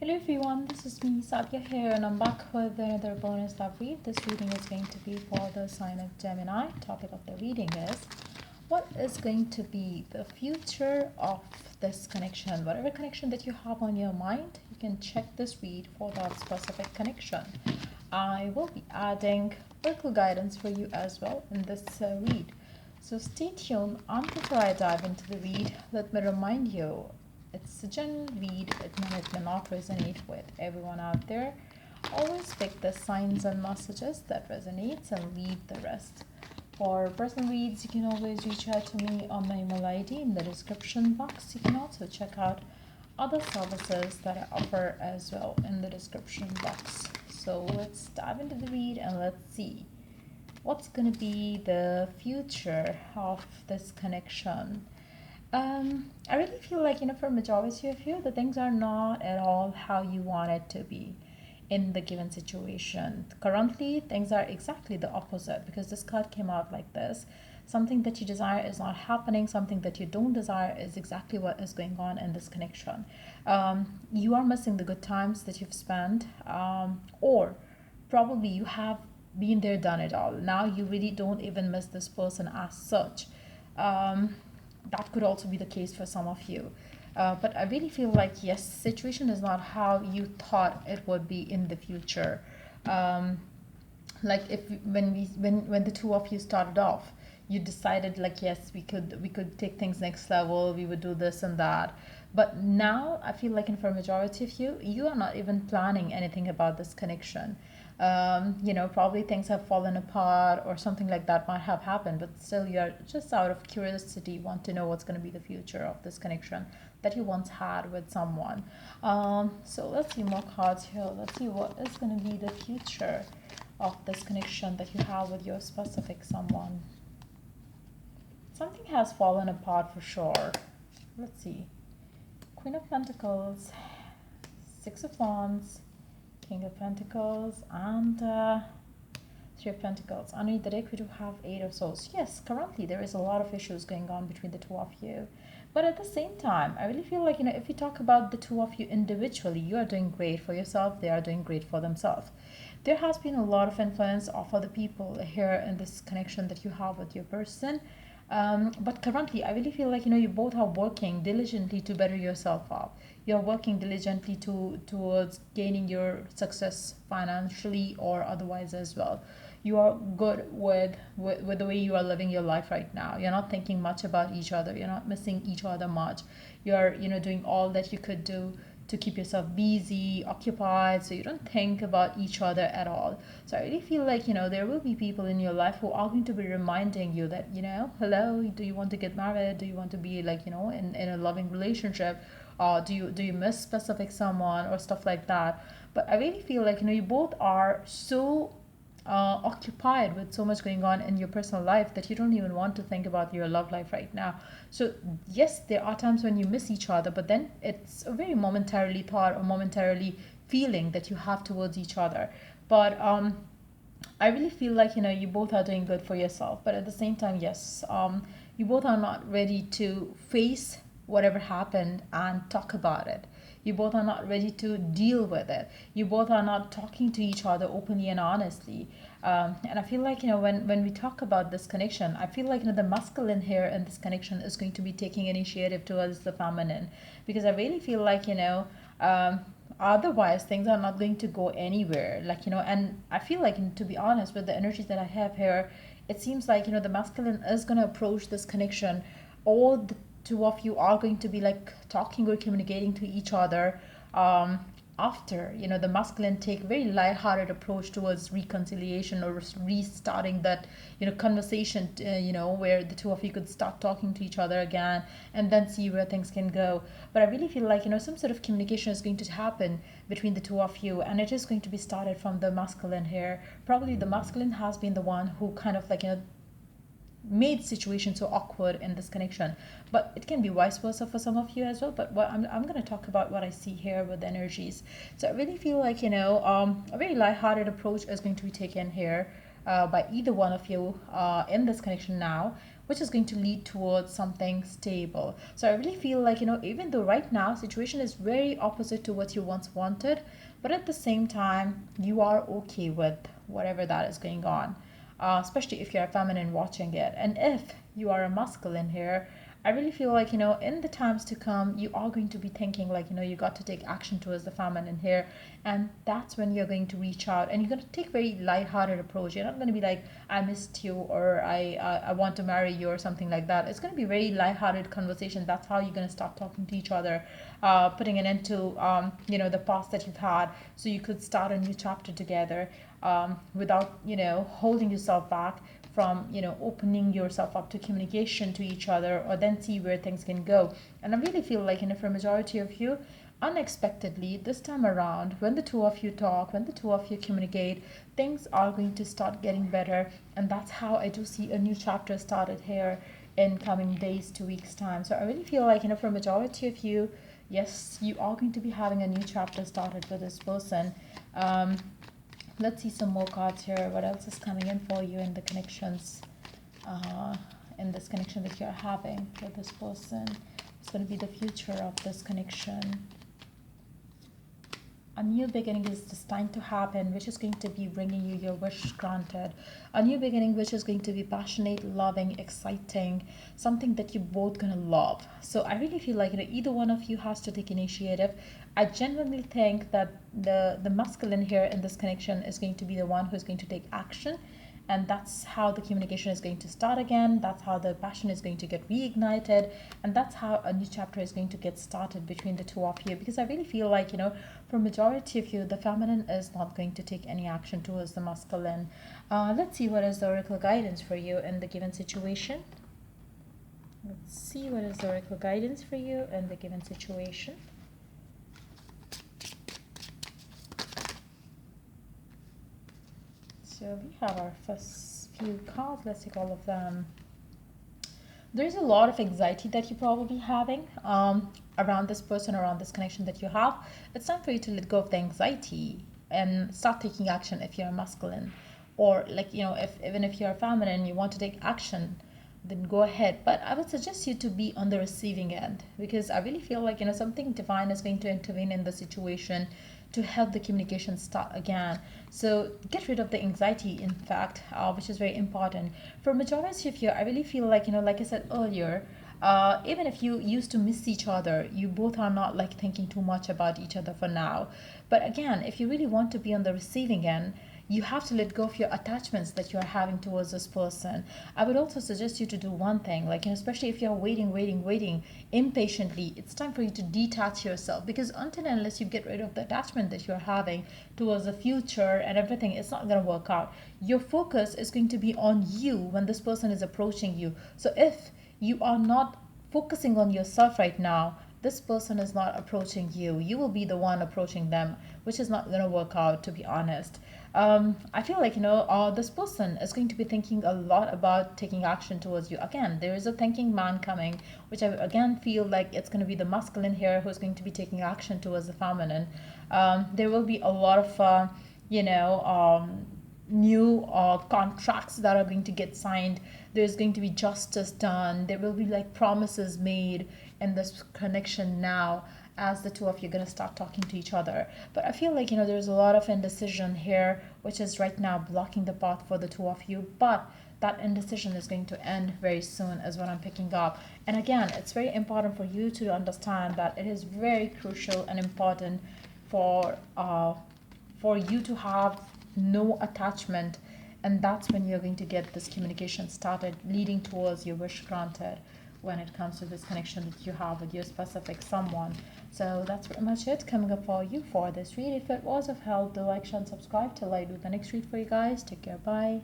Hello everyone, this is me Sadia here and I'm back with another bonus love read. This reading is going to be for the sign of Gemini. Topic of the reading is what is going to be the future of this connection. Whatever connection that you have on your mind, you can check this read for that specific connection. I will be adding oracle guidance for you as well in this read. So stay tuned. And before I dive into the read, let me remind you, it's a general read. It may not resonate with everyone out there. Always pick the signs and messages that resonates and leave the rest. For personal reads, you can always reach out to me on my email ID in the description box. You can also check out other services that I offer as well in the description box. So let's dive into the read and let's see what's going to be the future of this connection. I really feel like, for majority of you, the things are not at all how you want it to be in the given situation. Currently, things are exactly the opposite because this card came out like this. Something that you desire is not happening. Something that you don't desire is exactly what is going on in this connection. You are missing the good times that you've spent, or probably you have been there, done it all. Now you really don't even miss this person as such. That could also be the case for some of you. But I really feel like, yes, situation is not how you thought it would be in the future. Like when the two of you started off, you decided like, yes, we could take things next level, we would do this and that. But now I feel like, for a majority of you, you are not even planning anything about this connection. Probably things have fallen apart or something like that might have happened, but still you're just out of curiosity, want to know what's going to be the future of this connection that you once had with someone. So let's see more cards here. Let's see what is going to be the future of this connection that you have with your specific someone. Something has fallen apart for sure. Let's see. Queen of Pentacles, Six of Wands, King of Pentacles, and Three of Pentacles. Underneath the deck, we do have Eight of Swords. Yes, currently there is a lot of issues going on between the two of you. But at the same time, I really feel like, if you talk about the two of you individually, you are doing great for yourself. They are doing great for themselves. There has been a lot of influence of other people here in this connection that you have with your person. But currently, I really feel like, you both are working diligently to better yourself up. You're working diligently towards gaining your success financially or otherwise as well. You are good with the way you are living your life right now. You're not thinking much about each other. You're not missing each other much. You're, doing all that you could do to keep yourself busy, occupied, so you don't think about each other at all. So I really feel like, there will be people in your life who are going to be reminding you that, hello, do you want to get married? Do you want to be like, in a loving relationship? Do you miss specific someone or stuff like that? But I really feel like, you both are so occupied with so much going on in your personal life that you don't even want to think about your love life right now. So yes, there are times when you miss each other, but then it's a very momentarily thought or momentarily feeling that you have towards each other. But I really feel like, you both are doing good for yourself, but at the same time, yes, you both are not ready to face whatever happened and talk about it. You both are not ready to deal with it. You both are not talking to each other openly and honestly. And I feel like, when we talk about this connection, I feel like, the masculine here in this connection is going to be taking initiative towards the feminine. Because I really feel like, otherwise things are not going to go anywhere. And I feel like, to be honest, with the energies that I have here, it seems like, the masculine is going to approach this connection. All the two of you are going to be like talking or communicating to each other after the masculine take a very light-hearted approach towards reconciliation or restarting that conversation, where the two of you could start talking to each other again and then see where things can go. But I really feel like some sort of communication is going to happen between the two of you, and it is going to be started from the masculine here. Probably the masculine has been the one who kind of like made situations so awkward in this connection, but it can be vice versa for some of you as well. But what I'm going to talk about what I see here with the energies. So I really feel like a very light-hearted approach is going to be taken here by either one of you in this connection now, which is going to lead towards something stable. So I really feel like, even though right now situation is very opposite to what you once wanted, but at the same time, you are okay with whatever that is going on, especially if you're a feminine watching it. And if you are a masculine here, I really feel like, in the times to come, you are going to be thinking like, you got to take action towards the feminine here. And that's when you're going to reach out and you're going to take very lighthearted approach. You're not going to be like, I missed you, or I want to marry you, or something like that. It's going to be very lighthearted conversation. That's how you're going to start talking to each other, putting an end to, the past that you've had. So you could start a new chapter together, without, holding yourself back from, opening yourself up to communication to each other, or then see where things can go. And I really feel like, for a majority of you, unexpectedly this time around, when the two of you talk, when the two of you communicate, things are going to start getting better. And that's how I do see a new chapter started here in coming days to weeks time. So I really feel like, for a majority of you, yes, you are going to be having a new chapter started with this person. Let's see some more cards here. What else is coming in for you in the connections, in this connection that you're having with this person? It's going to be the future of this connection. A new beginning is destined to happen, which is going to be bringing you your wish granted. A new beginning which is going to be passionate, loving, exciting, something that you're both going to love. So I really feel like, either one of you has to take initiative. I genuinely think that the masculine here in this connection is going to be the one who's going to take action. And that's how the communication is going to start again. That's how the passion is going to get reignited. And that's how a new chapter is going to get started between the two of you. Because I really feel like, for majority of you, the feminine is not going to take any action towards the masculine. Let's see what is the oracle guidance for you in the given situation. Let's see what is the oracle guidance for you in the given situation. So we have our first few cards. Let's take all of them. There's a lot of anxiety that you're probably having around this person, around this connection that you have. It's time for you to let go of the anxiety and start taking action if you're masculine. Or like, even if you're feminine and you want to take action, then go ahead. But I would suggest you to be on the receiving end, because I really feel like, something divine is going to intervene in the situation to help the communication start again. So get rid of the anxiety, in fact, which is very important. For majority of you, I really feel like, like I said earlier, even if you used to miss each other, you both are not like thinking too much about each other for now. But again, if you really want to be on the receiving end, you have to let go of your attachments that you are having towards this person. I would also suggest you to do one thing, like, especially if you're waiting impatiently, it's time for you to detach yourself, because until and unless you get rid of the attachment that you're having towards the future and everything, it's not going to work out. Your focus is going to be on you when this person is approaching you. So if you are not focusing on yourself right now, this person is not approaching you. You will be the one approaching them, which is not going to work out, to be honest. I feel like, this person is going to be thinking a lot about taking action towards you. Again, there is a thinking man coming, which I again feel like it's going to be the masculine here who's going to be taking action towards the feminine. There will be a lot of, new contracts that are going to get signed. There's going to be justice done. There will be like promises made in this connection now, as the two of you are going to start talking to each other. But I feel like, there's a lot of indecision here, which is right now blocking the path for the two of you. But that indecision is going to end very soon, is what I'm picking up. And again, it's very important for you to understand that it is very crucial and important for you to have no attachment. And that's when you're going to get this communication started, leading towards your wish granted when it comes to this connection that you have with your specific someone. So that's pretty much it coming up for you for this read. If it was of help, do like, share, and subscribe till I do the next read for you guys. Take care. Bye.